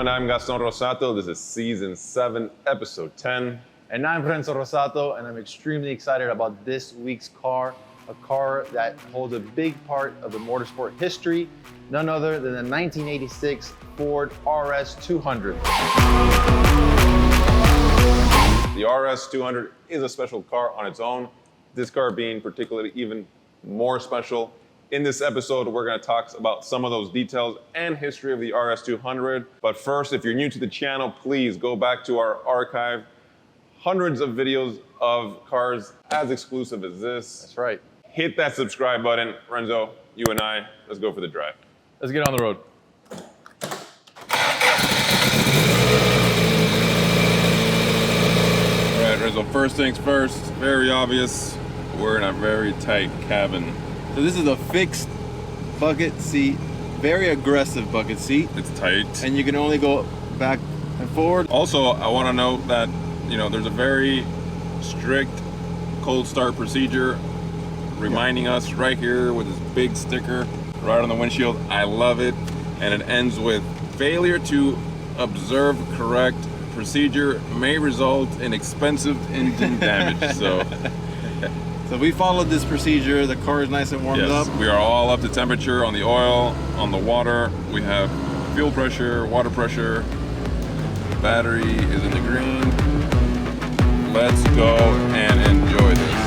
and I'm Gaston Rosato. This is Season 7, Episode 10. And I'm Renzo Rosato, and I'm extremely excited about this week's car, a car that holds a big part of the motorsport history, none other than the 1986 Ford RS 200. The RS 200 is a special car on its own, this car being particularly even more special. In this episode, we're going to talk about some of those details and history of the RS 200. But first, if you're new to the channel, please go back to our archive. Hundreds of videos of cars as exclusive as this. That's right. Hit that subscribe button. Renzo, you and I, let's go for the drive. Let's get on the road. All right, Renzo, first things first, very obvious, we're in a very tight cabin. So this is a fixed bucket seat, very aggressive bucket seat. It's tight. And you can only go back and forward. Also, I want to note that, there's a very strict cold start procedure reminding us right here with this big sticker right on the windshield. I love it. And it ends with failure to observe correct procedure may result in expensive engine damage. So we followed this procedure. The car is nice and warmed up. We are all up to temperature on the oil, on the water. We have fuel pressure, water pressure. Battery is in the green. Let's go and enjoy this.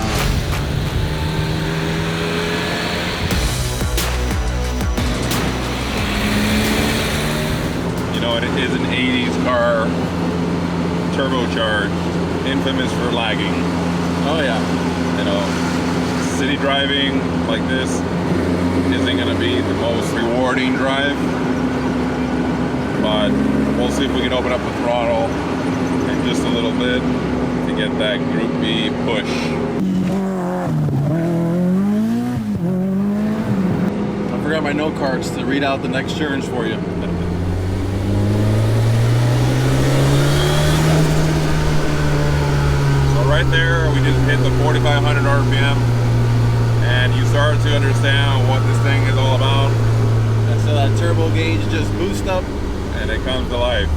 It is an 80s car, turbocharged, infamous for lagging. Oh yeah. City driving like this isn't going to be the most rewarding drive, but we'll see if we can open up the throttle in just a little bit to get that Group B push. I forgot my note cards to read out the next turns for you. Right there, we just hit the 4,500 RPM, and you start to understand what this thing is all about. And so that turbo gauge just boosts up, and it comes to life.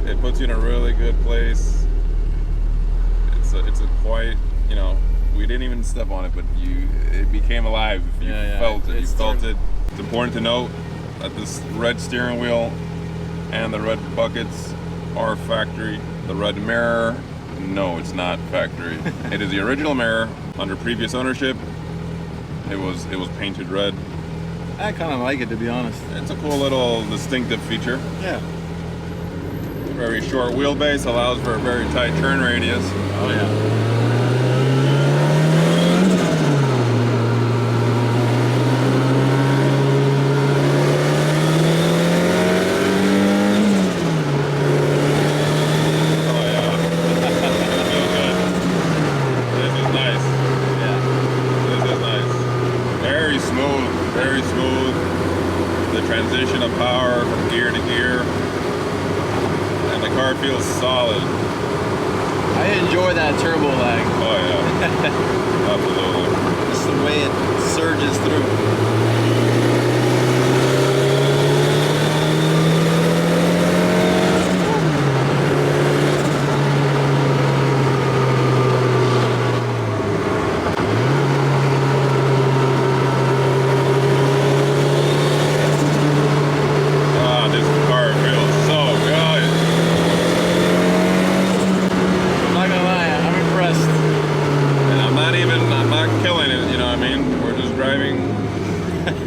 It puts you in a really good place. It's a quite, we didn't even step on it, but it became alive. You felt it. You felt it. It's important to note that this red steering wheel and the red buckets are factory. The red mirror, no, it's not factory. It is the original mirror under previous ownership. It was painted red. I kind of like it, to be honest. It's a cool little distinctive feature. Yeah. Very short wheelbase, allows for a very tight turn radius. Oh yeah. Transition of power from gear to gear, and the car feels solid. I enjoy that turbo lag. Oh yeah, absolutely. Just the way it surges through.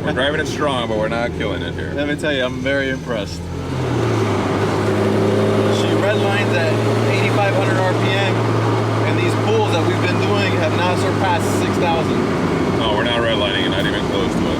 We're driving it strong, but we're not killing it here. Let me tell you, I'm very impressed. She redlines at 8,500 RPM, and these pulls that we've been doing have not surpassed 6,000. No, we're not redlining it, not even close to it.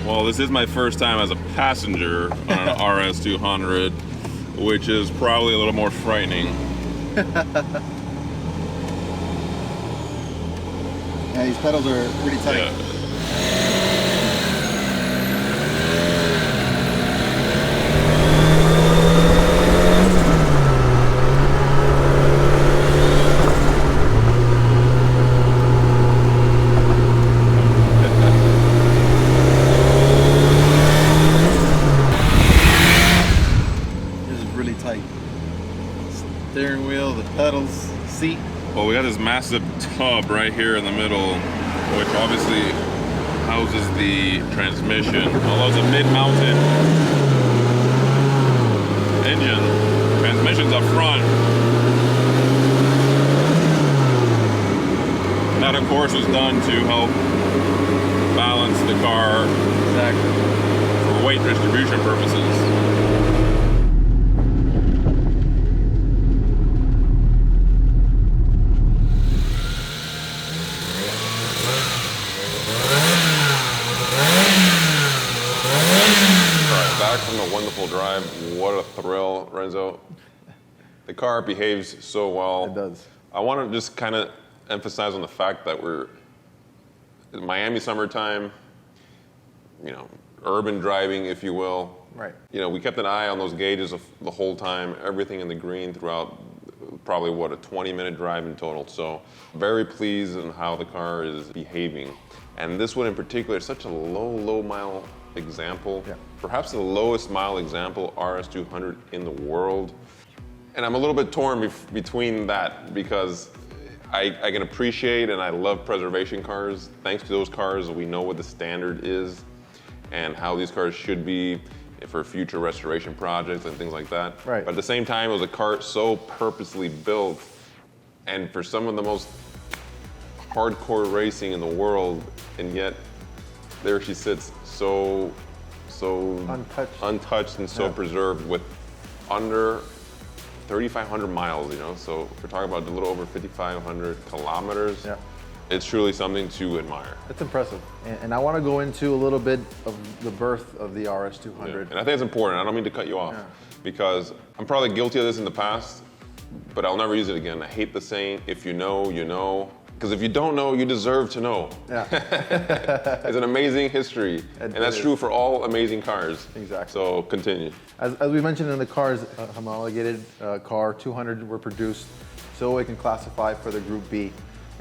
Well, this is my first time as a passenger on an RS200, which is probably a little more frightening. Yeah, these pedals are pretty tight. Yeah. Steering wheel, the pedals, seat. Well, we got this massive tub right here in the middle, which obviously houses the transmission. Although it's a mid-mounted engine, transmission's up front. That, of course, was done to help balance the car for weight distribution purposes. From a wonderful drive, what a thrill, Renzo. The car behaves so well. It does. I want to just kind of emphasize on the fact that we're in Miami summertime, you know, urban driving, if you will. Right. You know, we kept an eye on those gauges the whole time, everything in the green throughout probably, what, a 20-minute drive in total. So very pleased in how the car is behaving. And this one in particular is such a low mile example. Yeah. Perhaps the lowest mile example RS200 in the world. And I'm a little bit torn between that because I can appreciate and I love preservation cars. Thanks to those cars, we know what the standard is and how these cars should be for future restoration projects and things like that. Right. But at the same time, it was a car so purposely built, and for some of the most hardcore racing in the world, and yet there she sits so untouched and so preserved with under 3,500 miles, you know. So we're talking about a little over 5,500 kilometers. Yeah. It's truly something to admire. It's impressive. And I want to go into a little bit of the birth of the RS200. Yeah. And I think it's important. I don't mean to cut you off because I'm probably guilty of this in the past, but I'll never use it again. I hate the saying, if you know, you know. Because if you don't know, you deserve to know. Yeah. It's an amazing history. And that's true for all amazing cars. Exactly. So continue. As we mentioned in the cars, homologated car 200 were produced so it can classify for the Group B.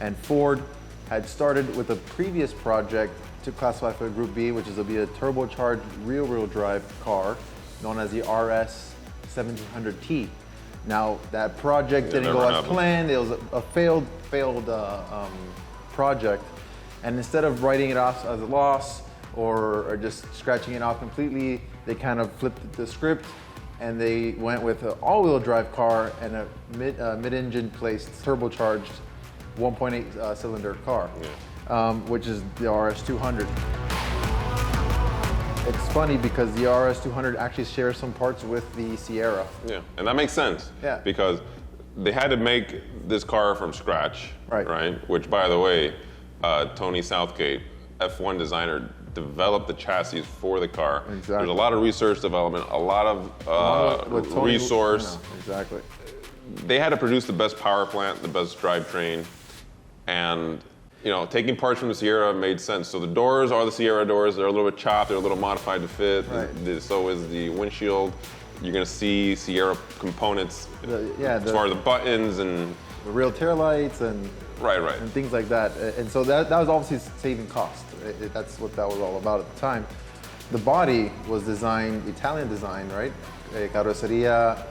And Ford had started with a previous project to classify for Group B, which is to be a turbocharged rear-wheel drive car known as the RS 1700T. Now that project didn't go as planned. It was a failed project, and instead of writing it off as a loss or just scratching it off completely, they kind of flipped the script and they went with an all-wheel drive car and a mid-engine placed turbocharged 1.8 cylinder car, which is the RS200. It's funny because the RS200 actually shares some parts with the Sierra. Yeah, and that makes sense. Yeah. Because they had to make this car from scratch, right? Which, by the way, Tony Southgate, F1 designer, developed the chassis for the car. Exactly. There's a lot of research development, a lot of resource. Exactly. They had to produce the best power plant, the best drivetrain, and you know, taking parts from the Sierra made sense. So the doors are the Sierra doors. They're a little bit chopped. They're a little modified to fit. Right. So is the windshield. You're going to see Sierra components as far as the buttons and the real taillights and and things like that. And so that was obviously saving cost. That's what that was all about at the time. The body was designed, Italian design, right? Carrozzeria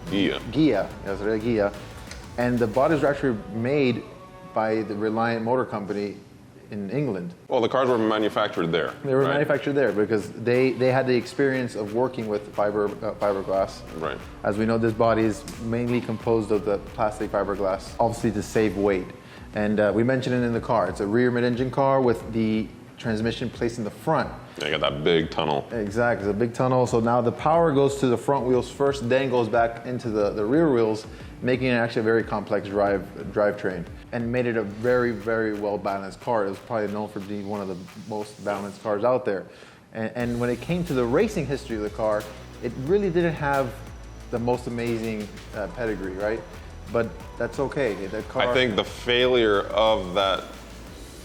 Ghia. And the bodies were actually made by the Reliant Motor Company in England. Well, the cars were manufactured there. They were manufactured there because they had the experience of working with fiberglass. Right. As we know, this body is mainly composed of the plastic fiberglass, obviously to save weight. And we mentioned it in the car. It's a rear mid-engine car with the transmission placed in the front. Yeah, you got that big tunnel. Exactly, it's a big tunnel. So now the power goes to the front wheels first, then goes back into the rear wheels, making it actually a very complex drivetrain. and made it a very, very well-balanced car. It was probably known for being one of the most balanced cars out there. And when it came to the racing history of the car, it really didn't have the most amazing pedigree, right? But that's okay. The car, I think the failure of that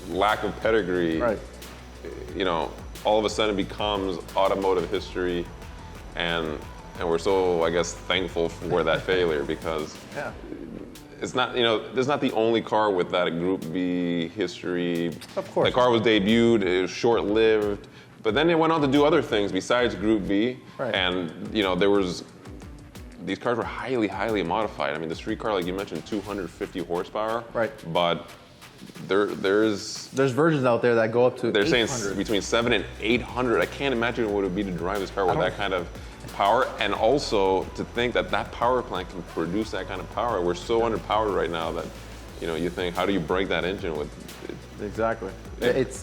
lack of pedigree, right, you know, all of a sudden becomes automotive history, and we're so, I guess, thankful for that failure, because yeah, it's not, you know, this is not the only car with that Group B history. Of course. The car was debuted, it was short-lived, but then it went on to do other things besides Group B. Right. And, you know, these cars were highly, highly modified. I mean, the street car, like you mentioned, 250 horsepower. Right. But there's versions out there that go up to they're 800. saying between 700 and 800. I can't imagine what it would be to drive this car with that kind of power, and also to think that that power plant can produce that kind of power. We're so underpowered right now that, you know, you think, how do you break that engine with? Exactly. Yeah. It's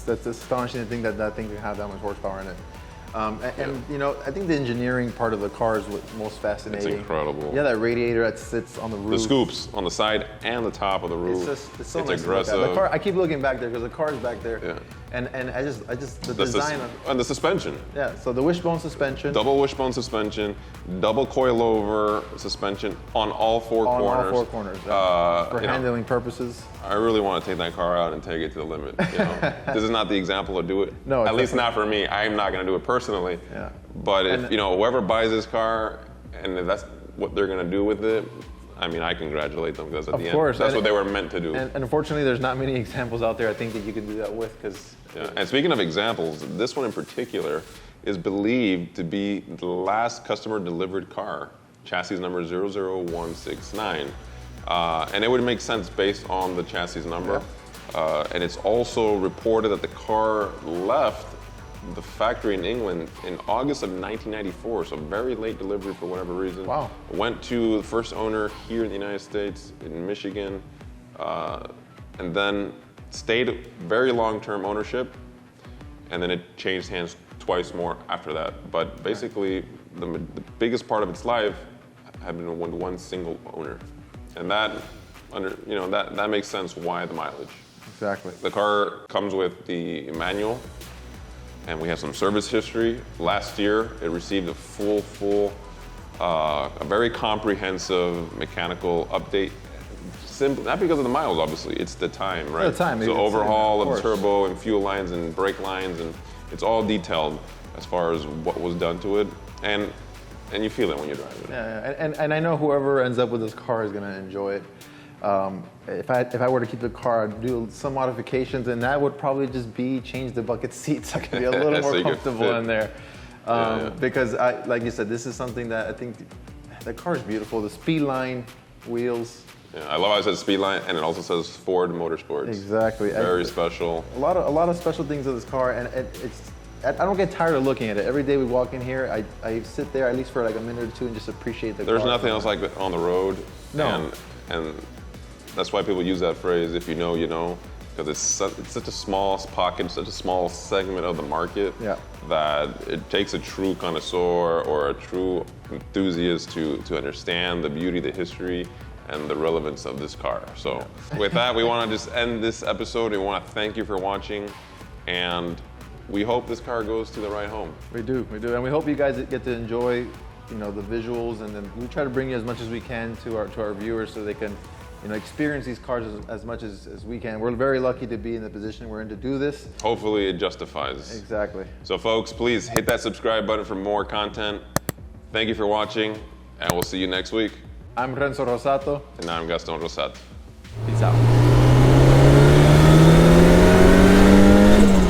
that's astonishing to think that that thing can have that much horsepower in it. And you know, I think the engineering part of the car is what's most fascinating. It's incredible. Yeah, that radiator that sits on the roof. The scoops on the side and the top of the roof. It's so nice aggressive. to look at. The car, I keep looking back there because the car is back there. Yeah. And I just the design of, and the suspension. yeah. So the wishbone suspension. Double wishbone suspension, double coilover suspension on all four on corners. all four corners. Yeah. For you know, handling purposes. I really want to take that car out and take it to the limit. You know? This is not the example to do it. No, at least not for me. I'm not going to do it personally. Yeah. But if, you know, whoever buys this car, and if that's what they're going to do with it, I mean, I congratulate them, because at the end, that's what they were meant to do. And unfortunately, there's not many examples out there, I think, that you can do that with, because. Yeah. And speaking of examples, this one in particular is believed to be the last customer delivered car, chassis number 00169. And it would make sense based on the chassis number. Yeah. And it's also reported that the car left the factory in England in August of 1994, so very late delivery for whatever reason. Wow. Went to the first owner here in the United States, in Michigan, and then stayed very long-term ownership, and then it changed hands twice more after that. But basically, the biggest part of its life had been one single owner, and that makes sense why the mileage. Exactly. The car comes with the manual, and we have some service history. Last year, it received a a very comprehensive mechanical update. Simply, not because of the miles, obviously, it's the time, right? The time. So overhaul of the course. turbo and fuel lines and brake lines, and it's all detailed as far as what was done to it, and you feel it when you drive it. Yeah, and I know whoever ends up with this car is going to enjoy it. If I were to keep the car, I'd do some modifications, and that would probably just be change the bucket seats. So I could be a little So more you could comfortable fit. in there. Because like you said, this is something that I think the car is beautiful. The speed line, wheels. Yeah, I love how it says Speedline, and it also says Ford Motorsports. Exactly. Very special. A lot of special things of this car, and I don't get tired of looking at it. Every day we walk in here, I sit there at least for like a minute or two and just appreciate the car. There's nothing else like it on the road. No. And that's why people use that phrase, if you know, you know, because it's such a small pocket, such a small segment of the market, Yeah. that it takes a true connoisseur or a true enthusiast to understand the beauty, the history, and the relevance of this car. So with that, we want to just end this episode. We want to thank you for watching, and we hope this car goes to the right home. We do, and we hope you guys get to enjoy, you know, the visuals, and then we try to bring you as much as we can to our viewers so they can, you know, experience these cars as much as we can. We're very lucky to be in the position we're in to do this. Hopefully it justifies. Exactly. So folks, please hit that subscribe button for more content. Thank you for watching, and we'll see you next week. I'm Renzo Rosato. And I'm Gaston Rosat. Peace out.